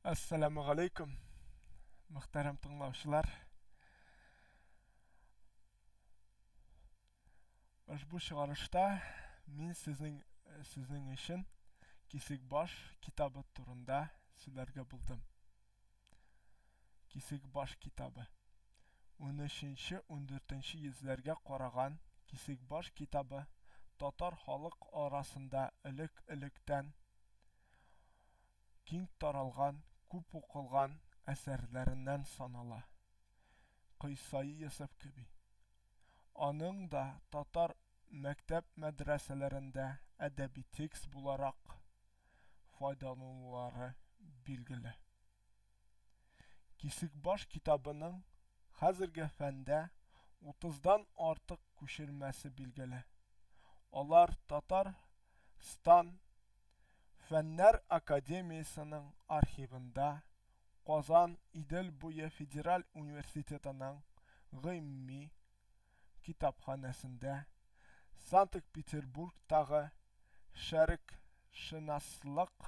Assalamu alaikum, muhtaram tыңлаучылар. Ushbu чыгарышта мин сезнең өчен Кисек баш китабы турында сөйләргә булдым. Кисек баш китабы 13-14 йөзләргә караган Кисек баш китабы татар халык арасында элек-электән киң таралган, күп укылган әсәрләреннән санала. Кыйсай Йосыф кеби. Аның да татар мәктәп-мәдрәсәләрендә әдәби текст буларак файдаланылулары билгеле. Кисек баш китабының хәзерге фәндә 30дан артык күчермәсе билгеле. Алар Татарстан Фәннәр академиясының архивында, Казан Идел буе федераль университетының гыйльми китапханәсендә, Санкт-Петербургтагы Шәрекъшөнаслык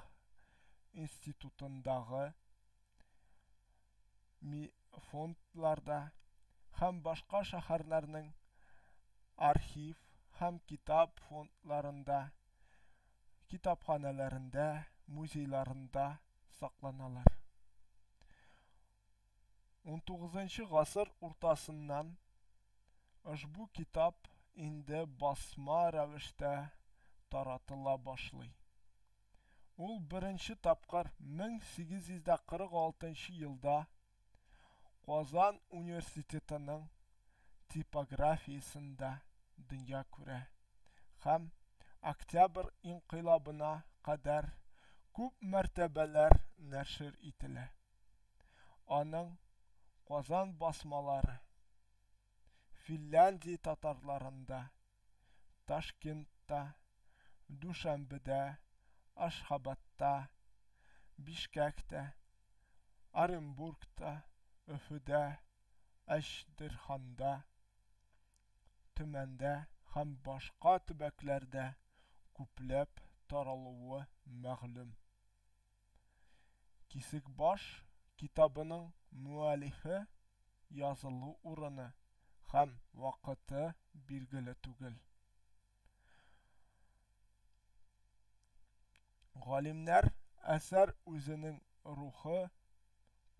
институтындагы фондларда һәм башка шәһәрләрнең архив һәм китап фондларында, китапханәләрендә, музейларында сакланалар. 19 гасыр уртасыннан ошбу китап инде басма рәвештә таратыла башлый. Ул беренче тапкыр 1846 елда Казан университетының типографиясендә дөнья күрә һәм Октябрь инкыйлабына кадәр күп мәртәбәләр нәшер ителә. Аның Казан басмалары Финляндия татарларында, Ташкентта, Душанбедә, Ашхабадта, Бишкәктә, Оренбургта, Өфедә, Әчтерханда, Төмәндә һәм башка төбәкләрдә күпләп таралуы мәгълүм. Кисек баш китабының муаллифе язылу урыны һәм вакыты билгеле түгел. Галимнәр әсәр үзенең рухы,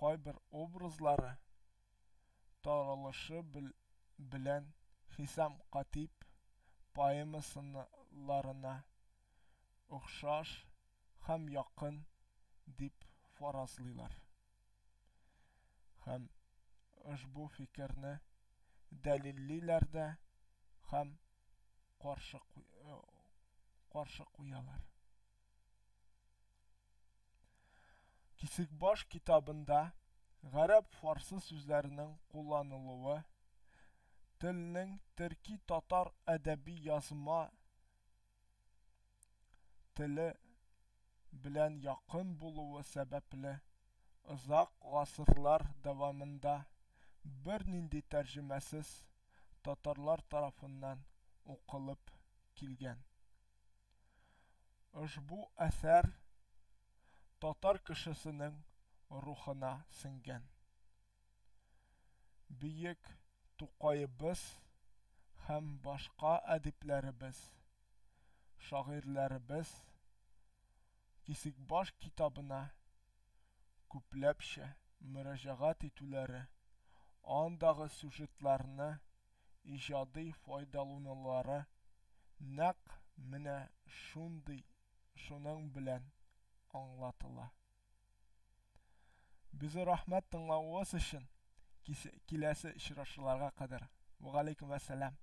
кайбер образлары таралышы белән Хисам Катип поэмаларына охшаш һәм якын дип фаразлыйлар. Һәм ошбу фикерне дәлиллиләр дә һәм каршы куялар. Кисек баш китабында гарәп-фарсы сүзләренең кулланылуы, телнең төрки-татар әдәби язма теле белән якын булуы сәбәпле, озак гасырлар дәвамында бернинди тәрҗемәсез татарлар тарафыннан укылып килгән. Ошбу әсәр татар кешесенең рухына сеңгән. Бөек Тукайыбыз һәм башка әдипләребез, шагыйрьләребез Кисек баш китабына күпләпчә мөрәҗәгать итүләре, андагы сюжетларны иҗади файдаланулары нәкъ менә шуның белән аңлатыла. Безгә рәхмәт тыңлавыгыз өчен. Киләсе очрашуларга кадәр. Ва алейкум вәссәлам.